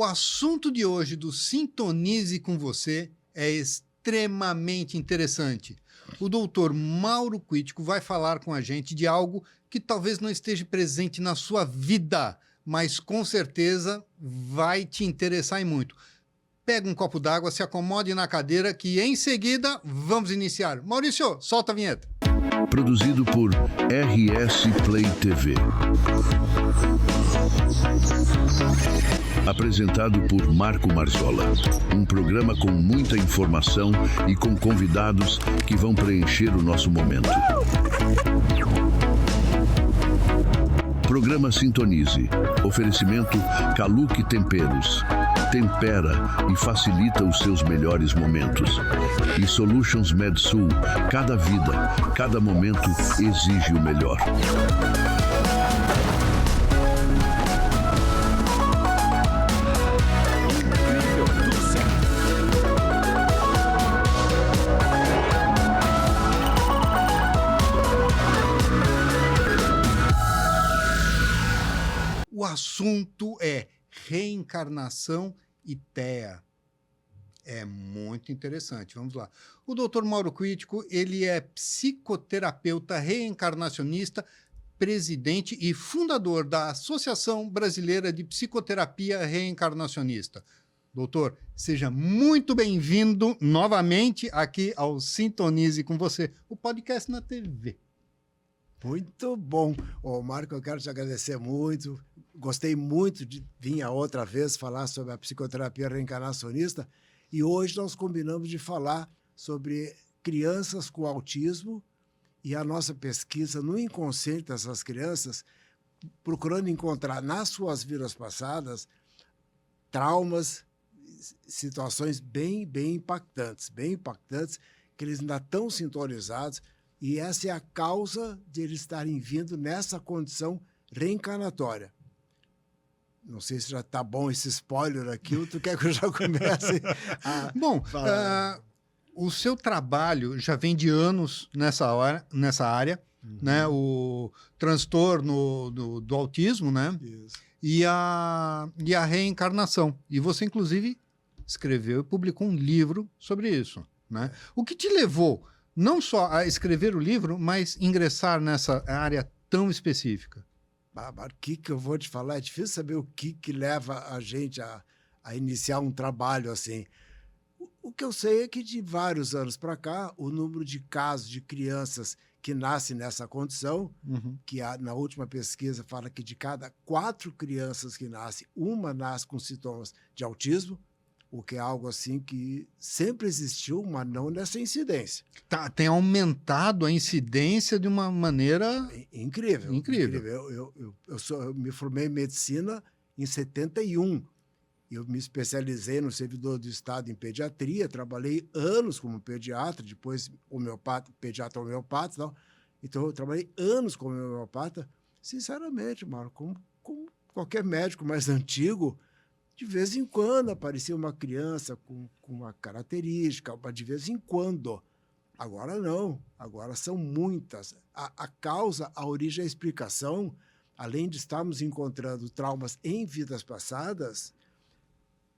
O assunto de hoje do Sintonize com Você é extremamente interessante. O doutor Mauro Quitico vai falar com a gente de algo que talvez não esteja presente na sua vida, mas com certeza vai te interessar e muito. Pega um copo d'água, se acomode na cadeira que em seguida vamos iniciar. Maurício, solta a vinheta. Produzido por RS Play TV. Apresentado por Marco Marzola. Um programa com muita informação e com convidados que vão preencher o nosso momento. Programa Sintonize. Oferecimento Caluque Temperos. Tempera e facilita os seus melhores momentos. E Solutions MedSul. Cada vida, cada momento exige o melhor. O assunto é reencarnação e TEA. É muito interessante. Vamos lá. O Dr. Mauro Quitico, ele é psicoterapeuta reencarnacionista, presidente e fundador da Associação Brasileira de Psicoterapia Reencarnacionista. Doutor, seja muito bem-vindo novamente aqui ao Sintonize com Você, o podcast na TV. Muito bom. Marco, eu quero te agradecer muito. Gostei muito de vir a outra vez falar sobre a psicoterapia reencarnacionista e hoje nós combinamos de falar sobre crianças com autismo e a nossa pesquisa no inconsciente dessas crianças, procurando encontrar nas suas vidas passadas traumas, situações bem impactantes, que eles ainda estão sintonizados. E essa é a causa de eles estarem vindo nessa condição reencarnatória. Não sei se já está bom esse spoiler aqui, ou tu quer que eu já comece a Bom, o seu trabalho já vem de anos nessa área, né? O transtorno do autismo, né? Isso. E a reencarnação. E você, inclusive, escreveu e publicou um livro sobre isso, né? O que te levou não só a escrever o livro, mas ingressar nessa área tão específica? O que eu vou te falar? É difícil saber o que leva a gente a iniciar um trabalho assim. O que eu sei é que de vários anos para cá, o número de casos de crianças que nascem nessa condição, que na última pesquisa fala que de cada 4 crianças que nascem, uma nasce com sintomas de autismo, o que é algo assim que sempre existiu, mas não nessa incidência. Tem aumentado a incidência de uma maneira... Incrível. Eu me formei em medicina em 71. Eu me especializei no servidor do Estado em pediatria, trabalhei anos como pediatra, depois pediatra homeopata. Tal. Então, eu trabalhei anos como homeopata. Sinceramente, Marco, como qualquer médico mais antigo, de vez em quando aparecia uma criança com uma característica, de vez em quando. Agora não, agora são muitas. A causa, a origem, a explicação, além de estarmos encontrando traumas em vidas passadas,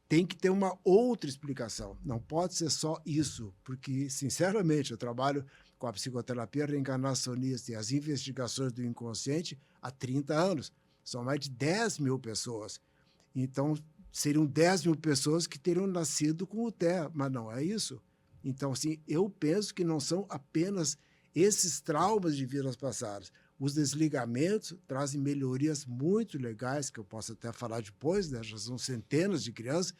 tem que ter uma outra explicação. Não pode ser só isso, porque, sinceramente, eu trabalho com a psicoterapia reencarnacionista e as investigações do inconsciente há 30 anos. São mais de 10 mil pessoas. Então, seriam 10 mil pessoas que teriam nascido com o TEA, mas não é isso. Então, assim, eu penso que não são apenas esses traumas de vidas passadas. Os desligamentos trazem melhorias muito legais, que eu posso até falar depois, né? Já são centenas de crianças,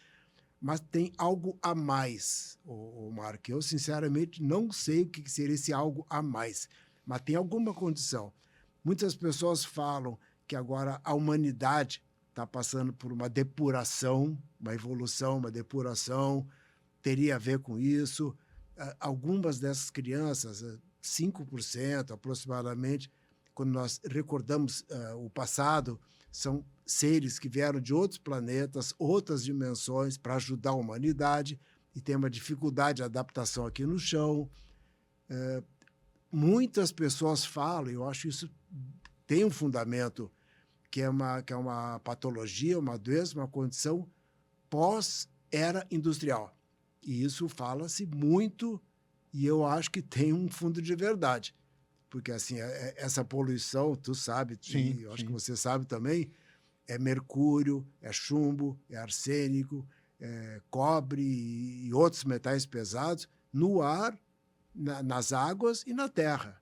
mas tem algo a mais, Marco. Eu, sinceramente, não sei o que seria esse algo a mais, mas tem alguma condição. Muitas pessoas falam que agora a humanidade está passando por uma depuração, uma evolução, uma depuração, teria a ver com isso. Algumas dessas crianças, 5% aproximadamente, quando nós recordamos o passado, são seres que vieram de outros planetas, outras dimensões, para ajudar a humanidade, e tem uma dificuldade de adaptação aqui no chão. Muitas pessoas falam, eu acho isso tem um fundamento, que é uma patologia, uma doença, uma condição pós-era industrial. E isso fala-se muito, e eu acho que tem um fundo de verdade. Porque, assim, essa poluição, tu sabe, Sim, eu acho sim. que você sabe também, é mercúrio, é chumbo, é arsênico, é cobre e outros metais pesados no ar, nas águas e na terra.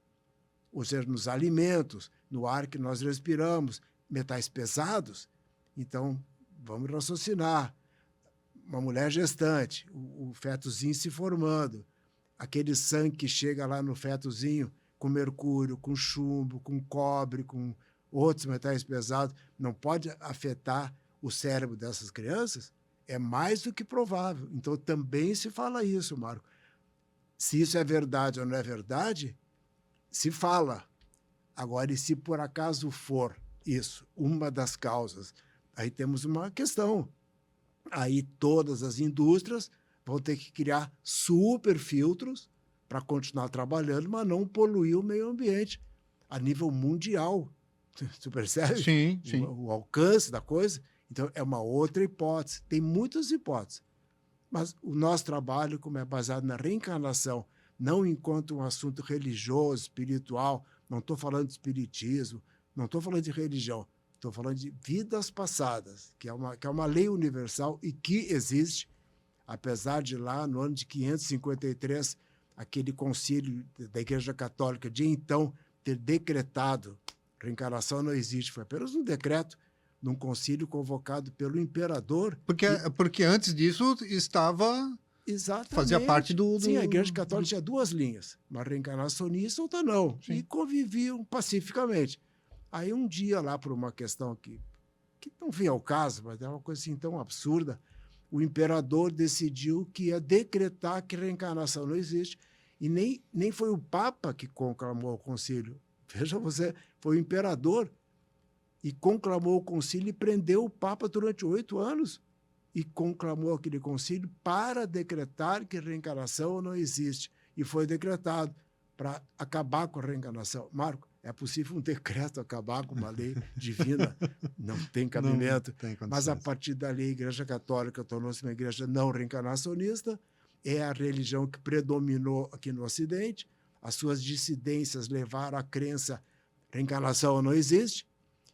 Ou seja, nos alimentos, no ar que nós respiramos, metais pesados. Então, vamos raciocinar. Uma mulher gestante, o fetozinho se formando, aquele sangue que chega lá no fetozinho com mercúrio, com chumbo, com cobre, com outros metais pesados, não pode afetar o cérebro dessas crianças? É mais do que provável. Então, também se fala isso, Marco. Se isso é verdade ou não é verdade, se fala. Agora, e se por acaso for isso, uma das causas, aí temos uma questão. Aí todas as indústrias vão ter que criar super filtros para continuar trabalhando, mas não poluir o meio ambiente a nível mundial. Tu percebe? Sim, sim. O alcance da coisa. Então, é uma outra hipótese. Tem muitas hipóteses. Mas o nosso trabalho, como é baseado na reencarnação, não enquanto um assunto religioso, espiritual, não estou falando de espiritismo, não estou falando de religião, estou falando de vidas passadas, que é uma lei universal e que existe, apesar de lá, no ano de 553, aquele concílio da Igreja Católica de então ter decretado reencarnação não existe, foi apenas um decreto num concílio convocado pelo imperador. Porque antes disso estava... Exatamente. Fazia parte do... Sim, a Igreja Católica tinha duas linhas, uma reencarnacionista e outra não, Sim. e conviviam pacificamente. Aí um dia lá, por uma questão que não vinha ao caso, mas é uma coisa assim tão absurda, o imperador decidiu que ia decretar que reencarnação não existe, e nem foi o Papa que conclamou o concílio. Veja você, foi o imperador, e conclamou o concílio e prendeu o Papa durante 8 anos, e conclamou aquele concílio para decretar que reencarnação não existe. E foi decretado para acabar com a reencarnação. Marco, é possível um decreto acabar com uma lei divina? Não tem cabimento. Não tem condições. Mas a partir dali, a Igreja Católica tornou-se uma igreja não reencarnacionista, é a religião que predominou aqui no Ocidente, as suas dissidências levaram à crença reencarnação não existe,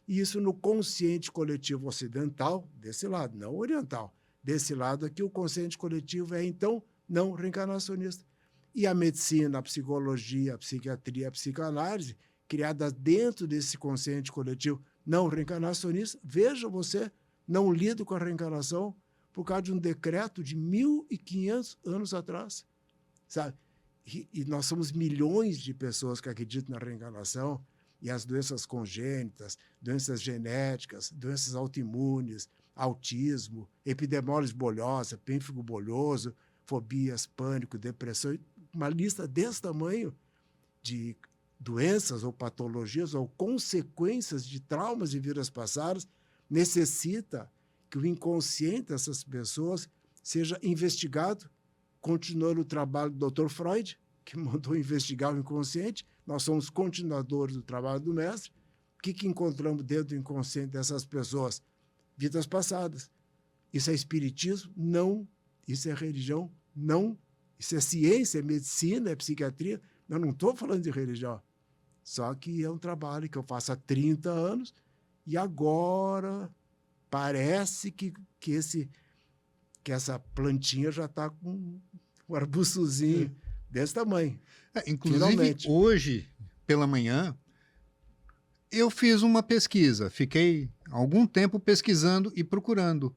e isso no consciente coletivo ocidental, desse lado, não oriental, desse lado aqui, o consciente coletivo é, então, não reencarnacionista. E a medicina, a psicologia, a psiquiatria, a psicanálise, criada dentro desse consciente coletivo não reencarnacionista, veja você, não lido com a reencarnação por causa de um decreto de 1.500 anos atrás, sabe? E nós somos milhões de pessoas que acreditam na reencarnação, e as doenças congênitas, doenças genéticas, doenças autoimunes, autismo, epidemólise bolhosa, pênfigo bolhoso, fobias, pânico, depressão, uma lista desse tamanho de doenças ou patologias ou consequências de traumas de vidas passadas, necessita que o inconsciente dessas pessoas seja investigado, continuando o trabalho do Dr. Freud, que mandou investigar o inconsciente. Nós somos continuadores do trabalho do mestre. O que encontramos dentro do inconsciente dessas pessoas? Vidas passadas. Isso é espiritismo? Não. Isso é religião? Não. Isso é ciência, é medicina, é psiquiatria? Eu não estou falando de religião. Só que é um trabalho que eu faço há 30 anos e agora parece que essa plantinha já está com um arbustozinho desse tamanho. Inclusive, finalmente. Hoje, pela manhã, eu fiz uma pesquisa. Fiquei algum tempo pesquisando e procurando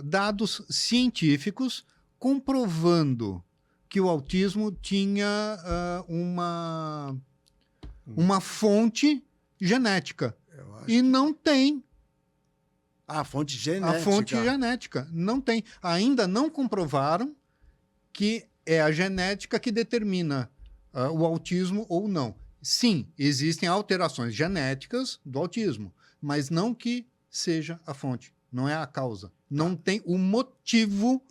dados científicos comprovando que o autismo tinha uma fonte genética. E não tem. A fonte genética. A fonte genética. Não tem. Ainda não comprovaram que é a genética que determina o autismo ou não. Sim, existem alterações genéticas do autismo, mas não que seja a fonte, não é a causa. Não tem o motivo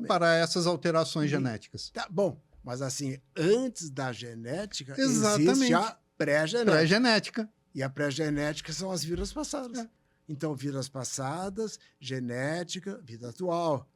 para essas alterações genéticas. Tá bom, mas assim, antes da genética, existe a pré-genética. Pré-genética. E a pré-genética são as vidas passadas. Então, vidas passadas, genética, vida atual.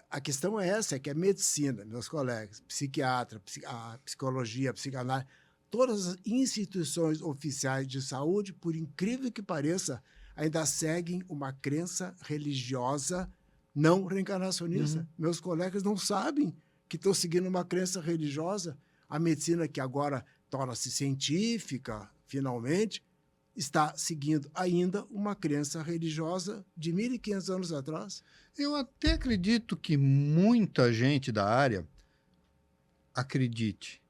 A questão é essa, é que a medicina, meus colegas, psiquiatra, a psicologia, a psicanálise, todas as instituições oficiais de saúde, por incrível que pareça, ainda seguem uma crença religiosa não reencarnacionista. Meus colegas não sabem que estão seguindo uma crença religiosa. A medicina, que agora torna-se científica, finalmente, está seguindo ainda uma crença religiosa de 1.500 anos atrás. Eu até acredito que muita gente da área acredite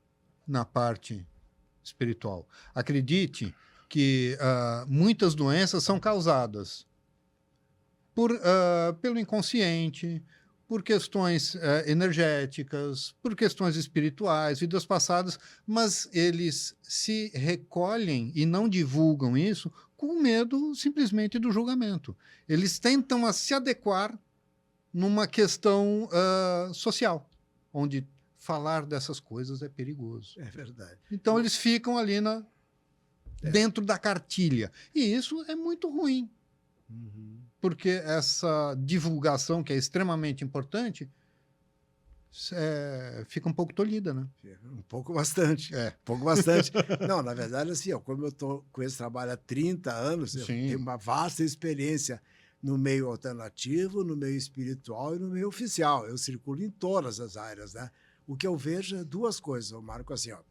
na parte espiritual. Acredite que muitas doenças são causadas pelo inconsciente, por questões energéticas, por questões espirituais, vidas passadas, mas eles se recolhem e não divulgam isso com medo simplesmente do julgamento. Eles tentam se adequar numa questão social, onde falar dessas coisas é perigoso. É verdade. Então eles ficam ali dentro da cartilha. E isso é muito ruim. Porque essa divulgação, que é extremamente importante, fica um pouco tolhida, né? Um pouco bastante. Um pouco bastante. Não, na verdade, assim, como eu estou com esse trabalho há 30 anos, eu tenho uma vasta experiência no meio alternativo, no meio espiritual e no meio oficial. Eu circulo em todas as áreas, né? O que eu vejo é duas coisas, Marco, assim, ó.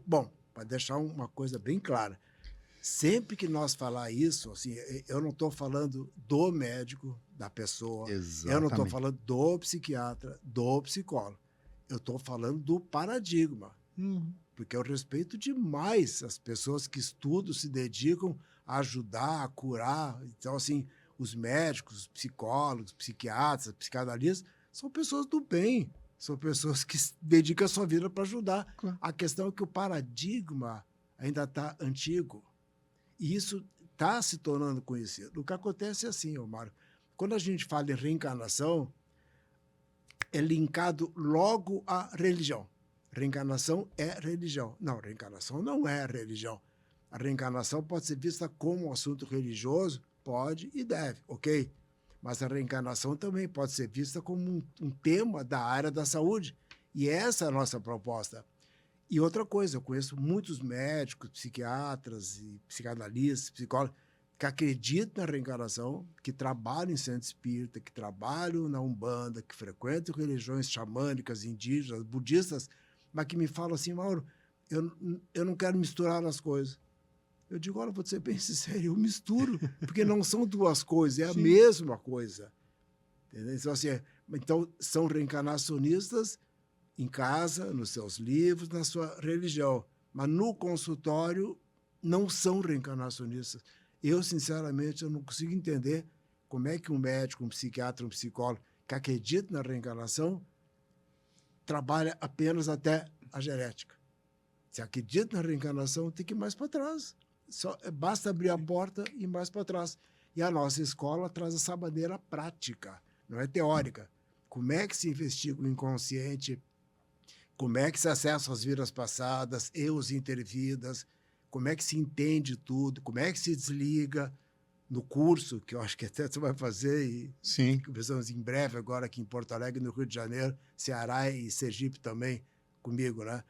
Bom, para deixar uma coisa bem clara, sempre que nós falar isso, assim, eu não estou falando do médico, da pessoa, Exatamente. Eu não estou falando do psiquiatra, do psicólogo, eu estou falando do paradigma, porque eu respeito demais as pessoas que estudam, se dedicam a ajudar, a curar. Então, assim, os médicos, os psicólogos, psiquiatras, psicanalistas, são pessoas do bem, são pessoas que dedicam a sua vida para ajudar. Claro. A questão é que o paradigma ainda está antigo. E isso está se tornando conhecido. O que acontece é assim, Mário, quando a gente fala em reencarnação, é linkado logo à religião. Reencarnação é religião. Não, reencarnação não é religião. A reencarnação pode ser vista como um assunto religioso, pode e deve, ok? Mas a reencarnação também pode ser vista como um tema da área da saúde. E essa é a nossa proposta. E outra coisa, eu conheço muitos médicos, psiquiatras e psicanalistas, psicólogos, que acreditam na reencarnação, que trabalham em centro espírita, que trabalham na Umbanda, que frequentam religiões xamânicas, indígenas, budistas, mas que me falam assim, Mauro, eu não quero misturar as coisas. Eu digo, olha, vou ser bem sincero, eu misturo, porque não são duas coisas, é a mesma coisa. Entendeu? Então, assim, então, são reencarnacionistas em casa, nos seus livros, na sua religião. Mas no consultório não são reencarnacionistas. Eu, sinceramente, eu não consigo entender como é que um médico, um psiquiatra, um psicólogo que acredita na reencarnação trabalha apenas até a genética. Se acredita na reencarnação, tem que ir mais para trás. Basta abrir a porta e ir mais para trás. E a nossa escola traz essa maneira prática, não é teórica. Como é que se investiga o inconsciente? Como é que se acessa as vidas passadas e os intervidas? Como é que se entende tudo? Como é que se desliga? No curso, que eu acho que até você vai fazer, e conversamos em breve agora aqui em Porto Alegre, no Rio de Janeiro, Ceará e Sergipe também comigo, né?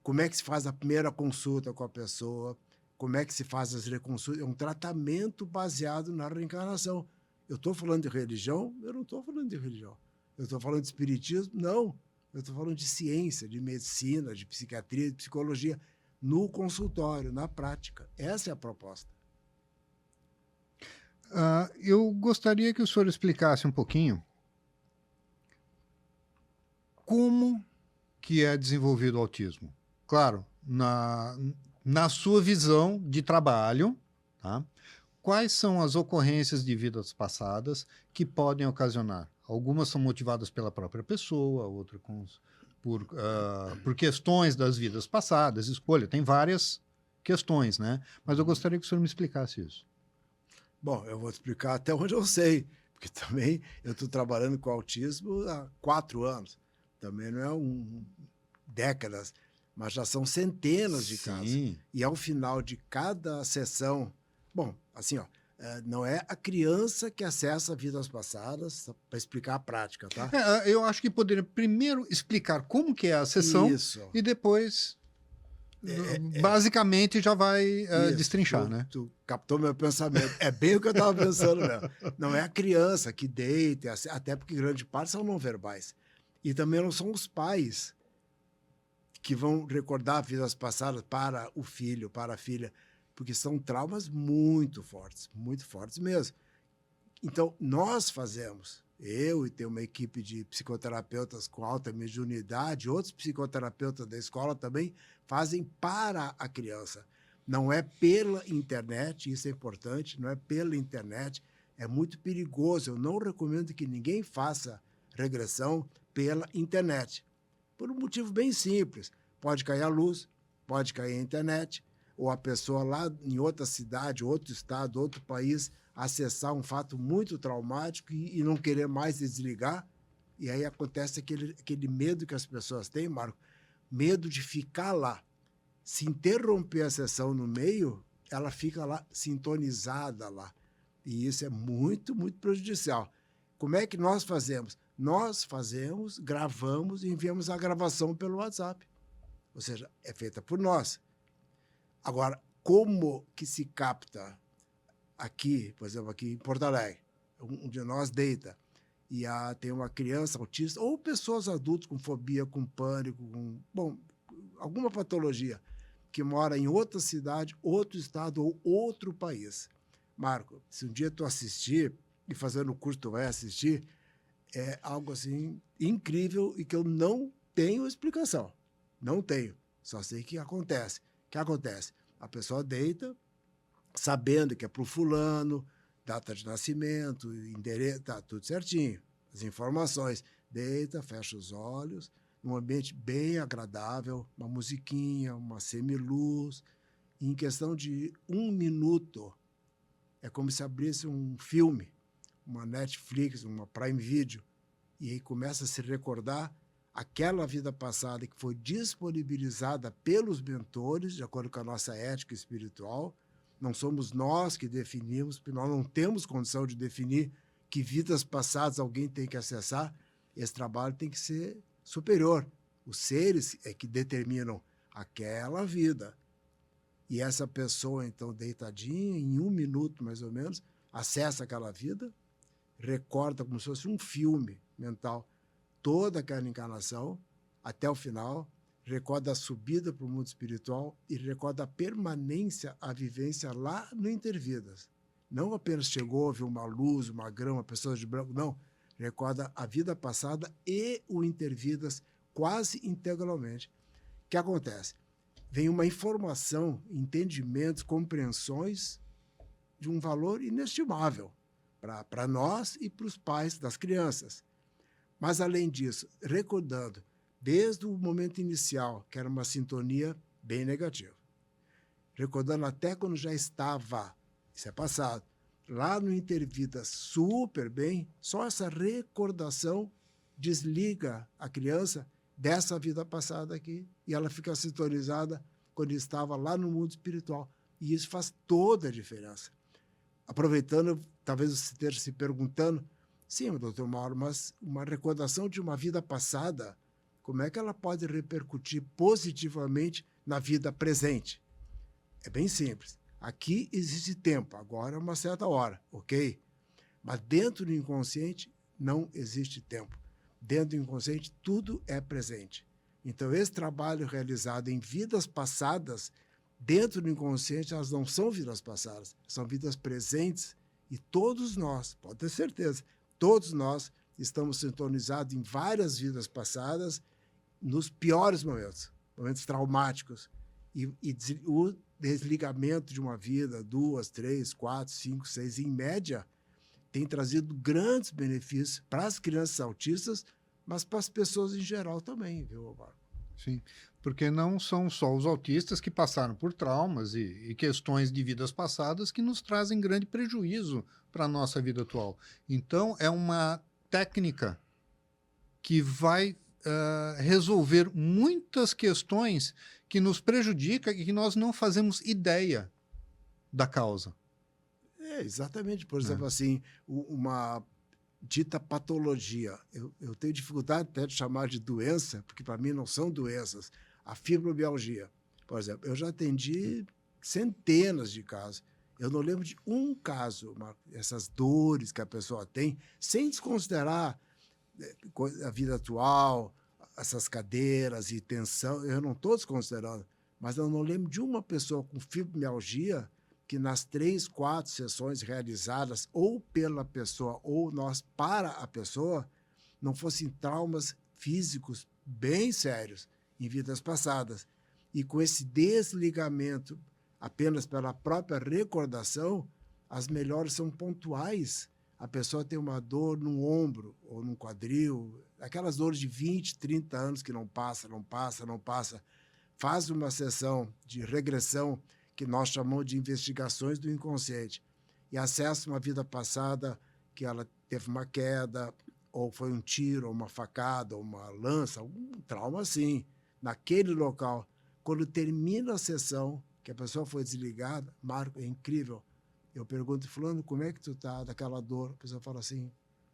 Como é que se faz a primeira consulta com a pessoa? Como é que se faz as reconsultas? É um tratamento baseado na reencarnação. Eu estou falando de religião? Eu não estou falando de religião. Eu estou falando de espiritismo? Não. Eu estou falando de ciência, de medicina, de psiquiatria, de psicologia, no consultório, na prática. Essa é a proposta. Eu gostaria que o senhor explicasse um pouquinho como que é desenvolvido o autismo. Claro, na sua visão de trabalho, tá? Quais são as ocorrências de vidas passadas que podem ocasionar? Algumas são motivadas pela própria pessoa, outras por questões das vidas passadas, escolha. Tem várias questões, né? Mas eu gostaria que o senhor me explicasse isso. Bom, eu vou explicar até onde eu sei, porque também eu estou trabalhando com autismo há 4 anos. Também não é décadas, mas já são centenas de casos. E ao final de cada sessão Bom, assim, ó, não é a criança que acessa vidas passadas, para explicar a prática, tá? Eu acho que poderia primeiro explicar como que é a sessão Isso. e depois, basicamente, já vai Isso, destrinchar, né? Tu captou meu pensamento. É bem o que eu estava pensando mesmo. Não é a criança que deita, até porque grande parte são não verbais. E também não são os pais que vão recordar vidas passadas para o filho, para a filha, porque são traumas muito fortes mesmo. Então, nós fazemos, eu e tenho uma equipe de psicoterapeutas com alta mediunidade, outros psicoterapeutas da escola também fazem para a criança. Não é pela internet, isso é importante, não é pela internet, é muito perigoso. Eu não recomendo que ninguém faça regressão pela internet, por um motivo bem simples. Pode cair a luz, pode cair a internet, ou a pessoa lá em outra cidade, outro estado, outro país, acessar um fato muito traumático e não querer mais desligar. E aí acontece aquele medo que as pessoas têm, Marco, medo de ficar lá. Se interromper a sessão no meio, ela fica lá sintonizada lá. E isso é muito, muito prejudicial. Como é que nós fazemos? Nós fazemos, gravamos e enviamos a gravação pelo WhatsApp. Ou seja, é feita por nós. Agora, como que se capta aqui, por exemplo, aqui em Porto Alegre, um de nós deita e tem uma criança autista ou pessoas adultas com fobia, com pânico, com alguma patologia que mora em outra cidade, outro estado ou outro país. Marco, se um dia tu assistir e fazendo o curso tu vai assistir, é algo assim incrível e que eu não tenho explicação. Não tenho. Só sei que acontece. O que acontece? A pessoa deita, sabendo que é para o fulano, data de nascimento, endereço, tá tudo certinho. As informações. Deita, fecha os olhos, num ambiente bem agradável, uma musiquinha, uma semiluz. E em questão de 1 minuto, é como se abrisse um filme, uma Netflix, uma Prime Video, e aí começa a se recordar aquela vida passada que foi disponibilizada pelos mentores, de acordo com a nossa ética espiritual. Não somos nós que definimos, porque nós não temos condição de definir que vidas passadas alguém tem que acessar. Esse trabalho tem que ser superior. Os seres é que determinam aquela vida. E essa pessoa, então, deitadinha, em 1 minuto, mais ou menos, acessa aquela vida, recorda como se fosse um filme mental toda aquela encarnação até o final, recorda a subida para o mundo espiritual e recorda a permanência, a vivência lá no Intervidas. Não apenas chegou, viu uma luz, uma grama, pessoas de branco, não. Recorda a vida passada e o Intervidas quase integralmente. O que acontece? Vem uma informação, entendimentos, compreensões de um valor inestimável para nós e para os pais das crianças. Mas, além disso, recordando, desde o momento inicial, que era uma sintonia bem negativa, recordando até quando já estava, isso é passado, lá no Intervida super bem, só essa recordação desliga a criança dessa vida passada aqui e ela fica sintonizada quando estava lá no mundo espiritual. E isso faz toda a diferença. Aproveitando, talvez você esteja se perguntando, sim, doutor Mauro, mas uma recordação de uma vida passada, como é que ela pode repercutir positivamente na vida presente? É bem simples. Aqui existe tempo, agora é uma certa hora, ok? Mas dentro do inconsciente não existe tempo. Dentro do inconsciente tudo é presente. Então esse trabalho realizado em vidas passadas, dentro do inconsciente elas não são vidas passadas, são vidas presentes e todos nós, pode ter certeza, todos nós estamos sintonizados em várias vidas passadas nos piores momentos, momentos traumáticos. E o desligamento de uma vida, 2, 3, 4, 5, 6, em média, tem trazido grandes benefícios para as crianças autistas, mas para as pessoas em geral também, viu, Marco? Sim, porque não são só os autistas que passaram por traumas e questões de vidas passadas que nos trazem grande prejuízo para a nossa vida atual. Então, é uma técnica que vai resolver muitas questões que nos prejudicam e que nós não fazemos ideia da causa. Exatamente. Por exemplo, assim, uma dita patologia. Eu tenho dificuldade até de chamar de doença, porque para mim não são doenças. A fibromialgia, por exemplo, eu já atendi centenas de casos. Eu não lembro de um caso, essas dores que a pessoa tem, sem desconsiderar a vida atual, essas cadeiras e tensão, eu não estou desconsiderando, mas eu não lembro de uma pessoa com fibromialgia que nas 3, 4 sessões realizadas ou pela pessoa ou nós para a pessoa, não fossem traumas físicos bem sérios em vidas passadas. E com esse desligamento apenas pela própria recordação, as melhores são pontuais. A pessoa tem uma dor no ombro ou no quadril, aquelas dores de 20, 30 anos que não passa, não passa, não passa. Faz uma sessão de regressão que nós chamamos de investigações do inconsciente e acessa uma vida passada que ela teve uma queda, ou foi um tiro, ou uma facada, ou uma lança, algum trauma assim, naquele local. Quando termina a sessão, que a pessoa foi desligada, Marco, é incrível. Eu pergunto, fulano, como é que tu tá daquela dor? A pessoa fala assim,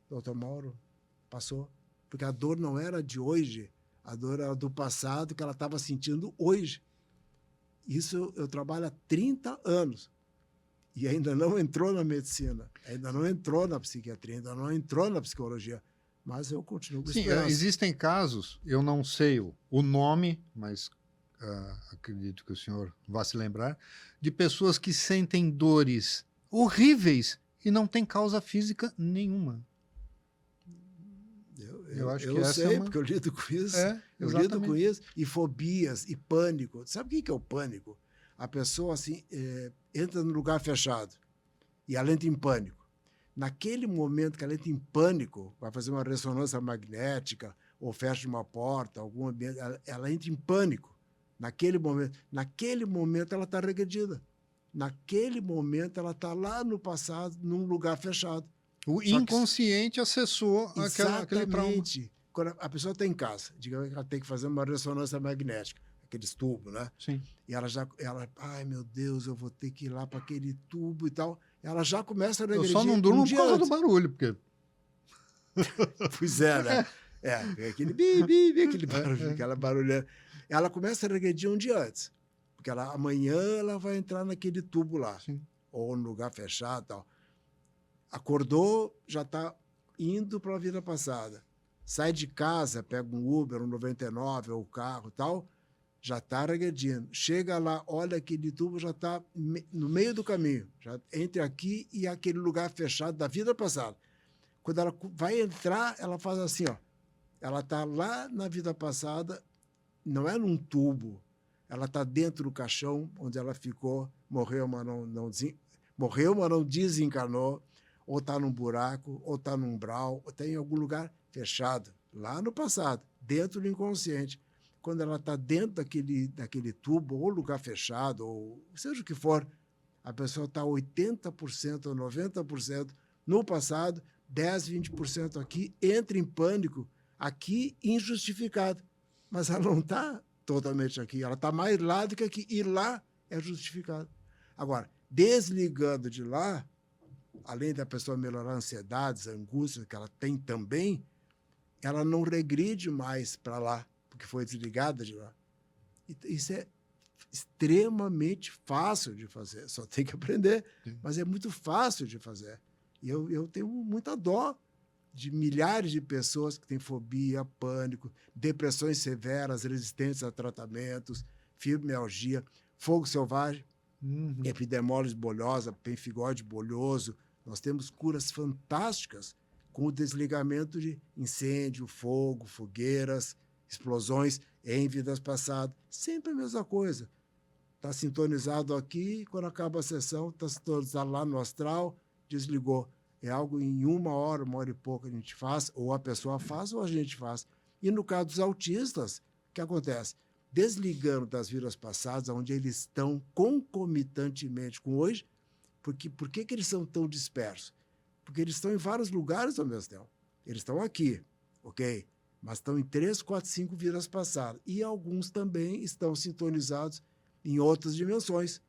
doutor Mauro, passou. Porque a dor não era de hoje, a dor era do passado que ela estava sentindo hoje. Isso eu trabalho há 30 anos e ainda não entrou na medicina, ainda não entrou na psiquiatria, ainda não entrou na psicologia, mas eu continuo com esperança. Existem casos, eu não sei o nome, mas acredito que o senhor vá se lembrar, de pessoas que sentem dores horríveis e não tem causa física nenhuma. Eu acho que essa sei, é uma... porque eu lido com isso. Eu Exatamente. lido com isso. E fobias, e pânico. Sabe o que é o pânico? A pessoa assim, entra num lugar fechado e ela entra em pânico. Naquele momento que ela entra em pânico, vai fazer uma ressonância magnética ou fecha uma porta, algum ambiente, ela entra em pânico. Naquele momento ela está regredida. Naquele momento ela está lá no passado, num lugar fechado. O inconsciente acessou aquele trauma. Exatamente. Quando a pessoa está em casa, digamos que ela tem que fazer uma ressonância magnética, aqueles tubos, né? Sim. E ela, ai meu Deus, eu vou ter que ir lá para aquele tubo e tal. Ela já começa a regredir. Eu só não durmo por causa do barulho, porque... Pois é, né? Aquele bi, aquele barulho, aquela barulheira. Ela começa a regredir um dia antes, porque amanhã ela vai entrar naquele tubo lá, Sim. ou no lugar fechado e tal. Acordou, já está indo para a vida passada. Sai de casa, pega um Uber, um 99, ou um carro e tal, já está regredindo. Chega lá, olha aquele tubo, já está no meio do caminho, já entre aqui e aquele lugar fechado da vida passada. Quando ela vai entrar, ela faz assim, ó. Ela está lá na vida passada, não é num tubo, ela está dentro do caixão onde ela ficou, morreu, mas não desencarnou, ou está num buraco, ou está num umbral, ou está em algum lugar fechado, lá no passado, dentro do inconsciente. Quando ela está dentro daquele tubo, ou lugar fechado, ou seja o que for, a pessoa está 80% ou 90% no passado, 10%, 20% aqui, entra em pânico, aqui injustificado. Mas ela não está totalmente aqui, ela está mais lá do que aqui, e lá é justificado. Agora, desligando de lá, além da pessoa melhorar ansiedades, angústias que ela tem também, ela não regride mais para lá, porque foi desligada de lá. Isso é extremamente fácil de fazer, só tem que aprender, mas é muito fácil de fazer. E eu tenho muita dó de milhares de pessoas que têm fobia, pânico, depressões severas, resistentes a tratamentos, fibromialgia, fogo selvagem, epidemólise bolhosa, pemphigoide bolhoso. Nós temos curas fantásticas com o desligamento de incêndio, fogo, fogueiras, explosões em vidas passadas. Sempre a mesma coisa. Está sintonizado aqui, quando acaba a sessão, está sintonizado lá no astral, desligou. É algo em 1 hora, 1 hora e pouco a gente faz, ou a pessoa faz, ou a gente faz. E no caso dos autistas, o que acontece? Desligando das vidas passadas, onde eles estão concomitantemente com hoje, por que eles são tão dispersos? Porque eles estão em vários lugares ao mesmo tempo. Eles estão aqui, ok? Mas estão em 3, 4, 5 vidas passadas. E alguns também estão sintonizados em outras dimensões,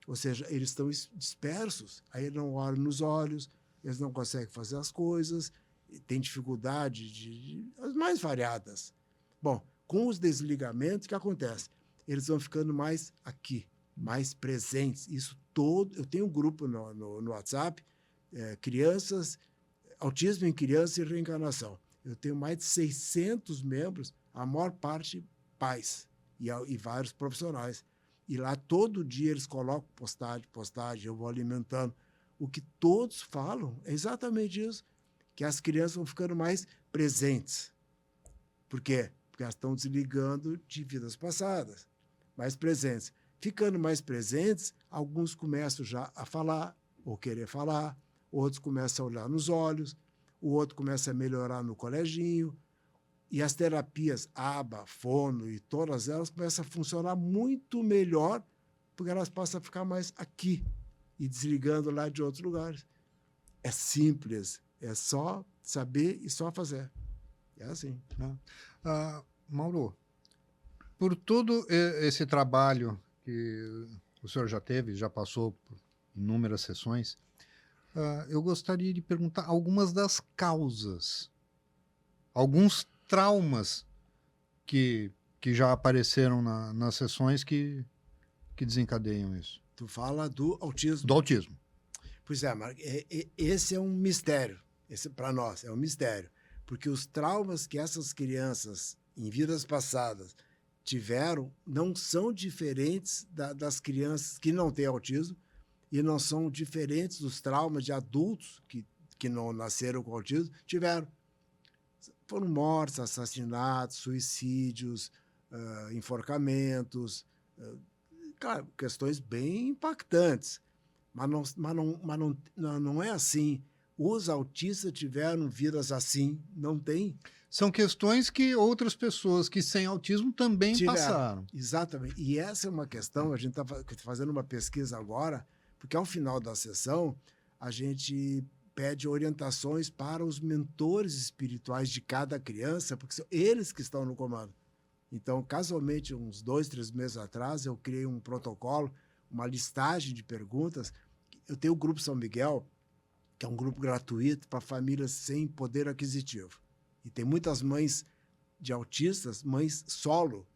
Ou seja, eles estão dispersos, aí não olham nos olhos, eles não conseguem fazer as coisas, têm dificuldade as mais variadas. Bom, com os desligamentos, o que acontece? Eles vão ficando mais aqui, mais presentes. Isso todo. Eu tenho um grupo no WhatsApp, crianças, autismo em criança e reencarnação. Eu tenho mais de 600 membros, a maior parte pais e vários profissionais. E lá todo dia eles colocam postagem, eu vou alimentando. O que todos falam é exatamente isso, que as crianças vão ficando mais presentes. Por quê? Porque elas estão desligando de vidas passadas, mais presentes. Ficando mais presentes, alguns começam já a falar, ou querer falar, outros começam a olhar nos olhos, o outro começa a melhorar no coleginho, e as terapias ABA, fono e todas elas começam a funcionar muito melhor, porque elas passam a ficar mais aqui e desligando lá de outros lugares. É simples, é só saber e só fazer. É assim. Mauro, por todo esse trabalho que o senhor já teve, já passou por inúmeras sessões, eu gostaria de perguntar algumas das causas, alguns traumas que já apareceram nas sessões que desencadeiam isso. Tu fala do autismo. Do autismo. Pois é, Marco, esse é um mistério. Esse, para nós, é um mistério. Porque os traumas que essas crianças, em vidas passadas, tiveram, não são diferentes das crianças que não têm autismo e não são diferentes dos traumas de adultos que não nasceram com autismo, tiveram. Foram mortes, assassinatos, suicídios, enforcamentos, claro, questões bem impactantes. Mas não é assim. Os autistas tiveram vidas assim, não tem. São questões que outras pessoas que sem autismo também passaram. Exatamente. E essa é uma questão, a gente está fazendo uma pesquisa agora, porque ao final da sessão a gente pede orientações para os mentores espirituais de cada criança, porque são eles que estão no comando. Então, casualmente, uns 2, 3 meses atrás, eu criei um protocolo, uma listagem de perguntas. Eu tenho o Grupo São Miguel, que é um grupo gratuito para famílias sem poder aquisitivo. E tem muitas mães de autistas, mães solo,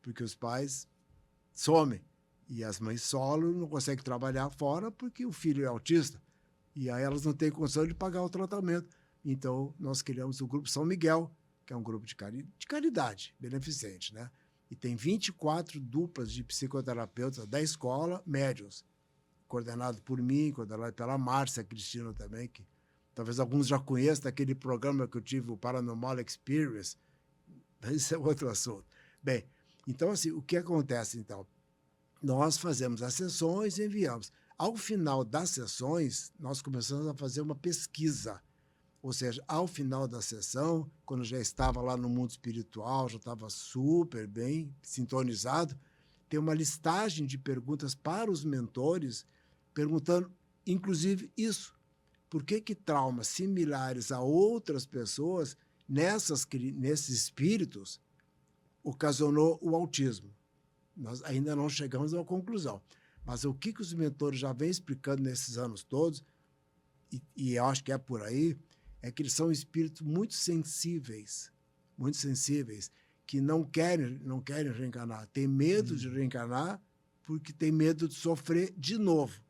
porque os pais somem. E as mães solo não conseguem trabalhar fora porque o filho é autista. E aí elas não têm condição de pagar o tratamento. Então, nós criamos o Grupo São Miguel, que é um grupo de caridade, beneficente, né? E tem 24 duplas de psicoterapeutas da escola, médiuns, coordenado por mim, coordenado pela Márcia Cristina também, que talvez alguns já conheçam daquele programa que eu tive, o Paranormal Experience. Esse é outro assunto. Bem, então, assim, o que acontece, então? Nós fazemos as sessões e enviamos. Ao final das sessões, nós começamos a fazer uma pesquisa. Ou seja, ao final da sessão, quando já estava lá no mundo espiritual, já estava super bem sintonizado, tem uma listagem de perguntas para os mentores, perguntando, inclusive, isso. Por que traumas similares a outras pessoas, nesses espíritos, ocasionou o autismo? Nós ainda não chegamos a uma conclusão. Mas o que os mentores já vêm explicando nesses anos todos, e eu acho que é por aí, é que eles são espíritos muito sensíveis, que não querem reencarnar. Tem medo de reencarnar porque tem medo de sofrer de novo.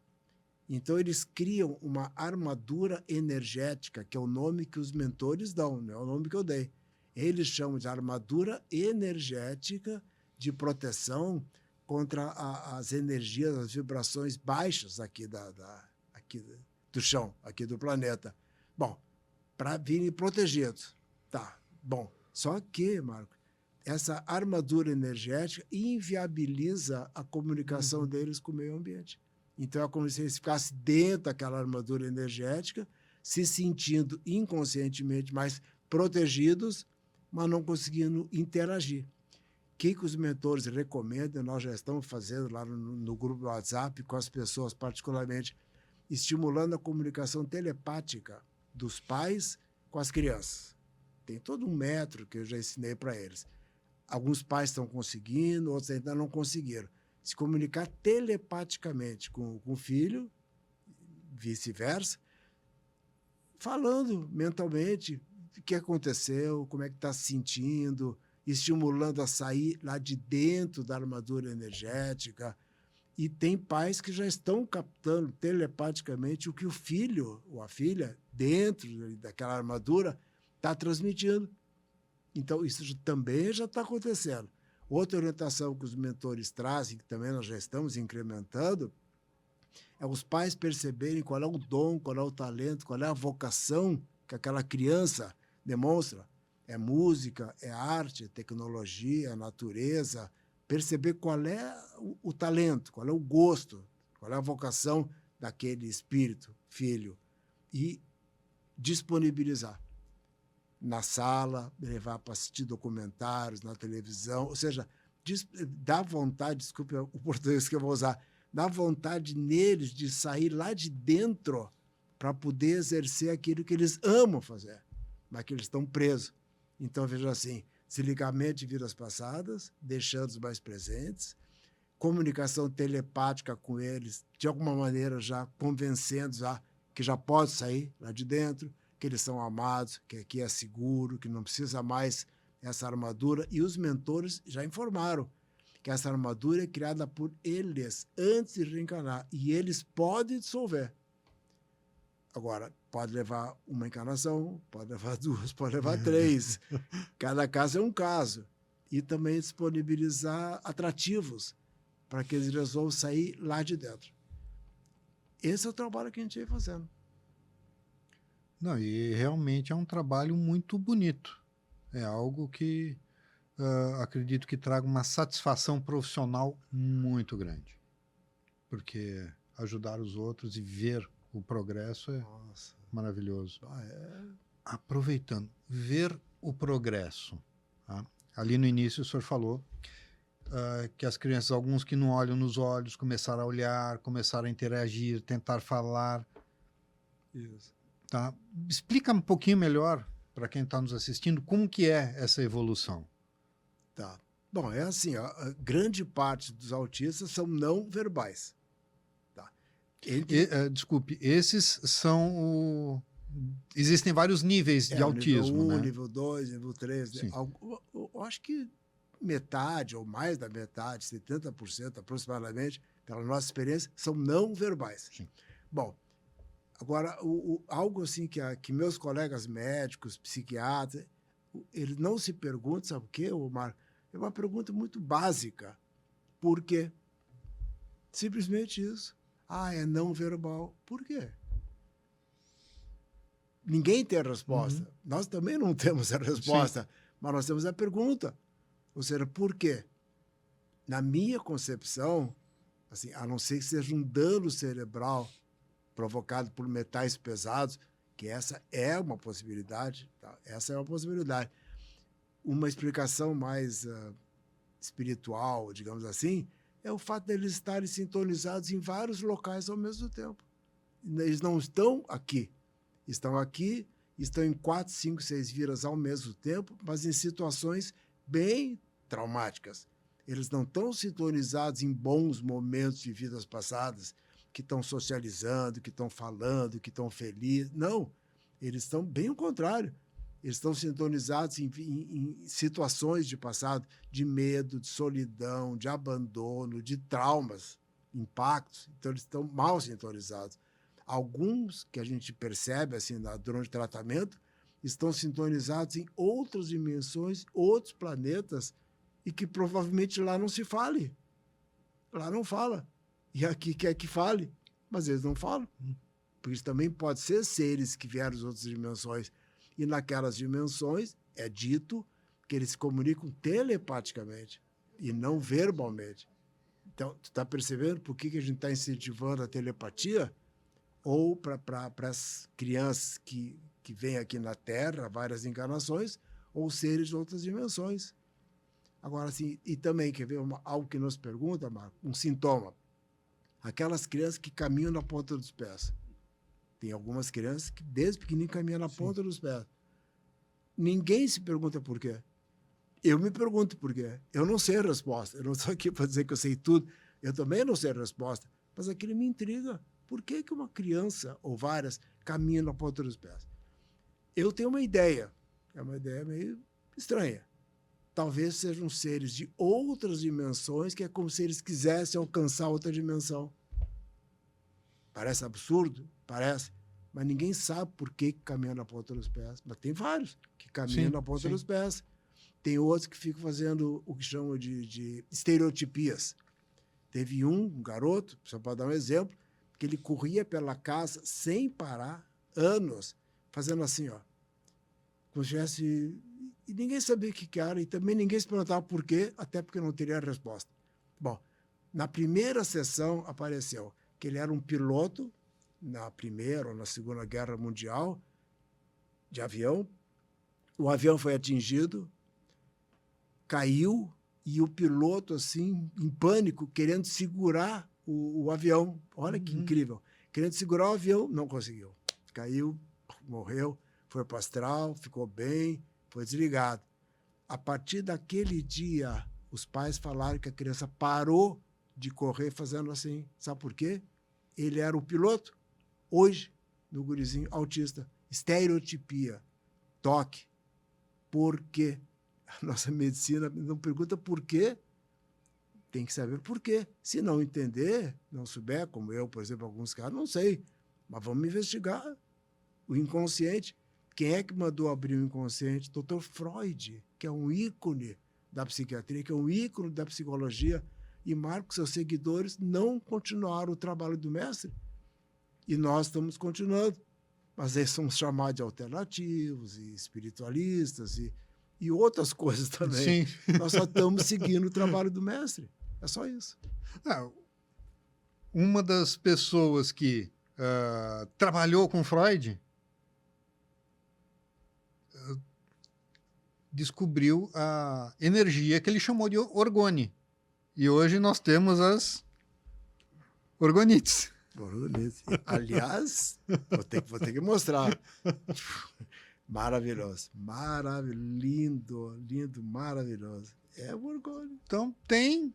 Então, eles criam uma armadura energética, que é o nome que os mentores dão, não é o nome que eu dei. Eles chamam de armadura energética de proteção contra as energias, as vibrações baixas aqui do chão, aqui do planeta. Bom, para virem protegidos. Tá, bom. Só que, Marco, essa armadura energética inviabiliza a comunicação deles com o meio ambiente. Então, é como se eles ficassem dentro daquela armadura energética, se sentindo inconscientemente mais protegidos, mas não conseguindo interagir. O que os mentores recomendam, nós já estamos fazendo lá no grupo do WhatsApp, com as pessoas particularmente, estimulando a comunicação telepática dos pais com as crianças. Tem todo um método que eu já ensinei para eles. Alguns pais estão conseguindo, outros ainda não conseguiram. se comunicar telepaticamente com o filho, vice-versa, falando mentalmente o que aconteceu, como é que está se sentindo, estimulando a sair lá de dentro da armadura energética. E tem pais que já estão captando telepaticamente o que o filho ou a filha, dentro daquela armadura, está transmitindo. Então, isso também já está acontecendo. Outra orientação que os mentores trazem, que também nós já estamos incrementando, é os pais perceberem qual é o dom, qual é o talento, qual é a vocação que aquela criança demonstra. É música, é arte, é tecnologia, é natureza. Perceber qual é o talento, qual é o gosto, qual é a vocação daquele espírito, filho. E disponibilizar na sala, levar para assistir documentários, na televisão. Ou seja, dá vontade, desculpe o português que eu vou usar, dá vontade neles de sair lá de dentro para poder exercer aquilo que eles amam fazer, mas que eles estão presos. Então, veja assim, desligamento de vidas passadas, deixando-os mais presentes, comunicação telepática com eles, de alguma maneira já convencendo que já pode sair lá de dentro, que eles são amados, que aqui é seguro, que não precisa mais essa armadura. E os mentores já informaram que essa armadura é criada por eles antes de reencarnar, e eles podem dissolver. Agora, pode levar uma encarnação, pode levar duas, pode levar três. Cada caso é um caso. E também disponibilizar atrativos para que eles resolvam sair lá de dentro. Esse é o trabalho que a gente vem fazendo. Não, e realmente é um trabalho muito bonito. É algo que acredito que traga uma satisfação profissional muito grande. Porque ajudar os outros e ver o progresso é maravilhoso. Aproveitando, ver o progresso. Tá? Ali no início o senhor falou que as crianças, alguns que não olham nos olhos, começaram a olhar, começaram a interagir, tentar falar. Isso. Tá? Explica um pouquinho melhor para quem está nos assistindo como que é essa evolução. Tá. Bom, é assim, a grande parte dos autistas são não verbais. Tá? Desculpe, esses são existem vários níveis de autismo, nível 1, né? nível 2, nível 3. Eu acho que metade ou mais da metade, 70% aproximadamente, pela nossa experiência, são não verbais. Sim. Bom, agora, algo assim que meus colegas médicos, psiquiatras, eles não se perguntam, sabe o quê, Omar? É uma pergunta muito básica. Por quê? Simplesmente isso. É não verbal. Por quê? Ninguém tem a resposta. Uhum. Nós também não temos a resposta, mas nós temos a pergunta. Ou seja, por quê? Na minha concepção, assim, a não ser que seja um dano cerebral provocado por metais pesados, que essa é uma possibilidade, tá? Essa é uma possibilidade. Uma explicação mais espiritual, digamos assim, é o fato deles estarem sintonizados em vários locais ao mesmo tempo. Eles não estão aqui. Estão aqui, estão em 4, 5, 6 vidas ao mesmo tempo, mas em situações bem traumáticas. Eles não estão sintonizados em bons momentos de vidas passadas, que estão socializando, que estão falando, que estão felizes. Não, eles estão bem ao contrário. Eles estão sintonizados em situações de passado de medo, de solidão, de abandono, de traumas, impactos. Então, eles estão mal sintonizados. Alguns que a gente percebe assim, durante o tratamento estão sintonizados em outras dimensões, outros planetas, e que provavelmente lá não se fale. Lá não fala. E aqui quer que fale, mas eles não falam. Porque isso também pode ser seres que vieram das outras dimensões. E naquelas dimensões é dito que eles se comunicam telepaticamente e não verbalmente. Então, tu está percebendo por que a gente está incentivando a telepatia? Ou para as crianças que vêm aqui na Terra, várias encarnações, ou seres de outras dimensões. Agora, assim, e também, quer ver algo que nos pergunta, Marco? Um sintoma. Aquelas crianças que caminham na ponta dos pés. Tem algumas crianças que desde pequenininho caminham na ponta dos pés. Ninguém se pergunta por quê. Eu me pergunto por quê. Eu não sei a resposta. Eu não estou aqui para dizer que eu sei tudo. Eu também não sei a resposta, mas aquilo me intriga. Por que uma criança, ou várias, caminham na ponta dos pés? Eu tenho uma ideia, é uma ideia meio estranha. Talvez sejam seres de outras dimensões, que é como se eles quisessem alcançar outra dimensão. Parece absurdo? Parece. Mas ninguém sabe por que caminham na ponta dos pés. Mas tem vários que caminham na ponta dos pés. Tem outros que ficam fazendo o que chamam de estereotipias. Teve um garoto, só para dar um exemplo, que ele corria pela casa sem parar, anos, fazendo assim, ó. Como se tivesse... E ninguém sabia o que era, e também ninguém se perguntava por quê, até porque não teria resposta. Bom, na primeira sessão apareceu que ele era um piloto na Primeira ou na Segunda Guerra Mundial de avião. O avião foi atingido, caiu, e o piloto, assim, em pânico, querendo segurar o avião. Olha que incrível. Querendo segurar o avião, não conseguiu. Caiu, morreu, foi para o astral, ficou bem, foi desligado. A partir daquele dia, os pais falaram que a criança parou de correr fazendo assim. Sabe por quê? Ele era o piloto. Hoje, no gurizinho autista, estereotipia, toque. Por quê? A nossa medicina não pergunta por quê, tem que saber por quê. Se não entender, não souber, como eu, por exemplo, alguns casos, não sei. Mas vamos investigar o inconsciente. Quem é que mandou abrir o inconsciente? Dr. Freud, que é um ícone da psiquiatria, que é um ícone da psicologia, e Marcos, seus seguidores, não continuaram o trabalho do mestre. E nós estamos continuando. Mas eles são chamados de alternativos e espiritualistas e outras coisas também. Sim. Nós só estamos seguindo o trabalho do mestre. É só isso. Uma das pessoas que trabalhou com Freud descobriu a energia que ele chamou de orgone. E hoje nós temos as orgonites. Aliás, vou ter que mostrar. Maravilhoso. Lindo, lindo, maravilhoso. É o orgulho. Então, tem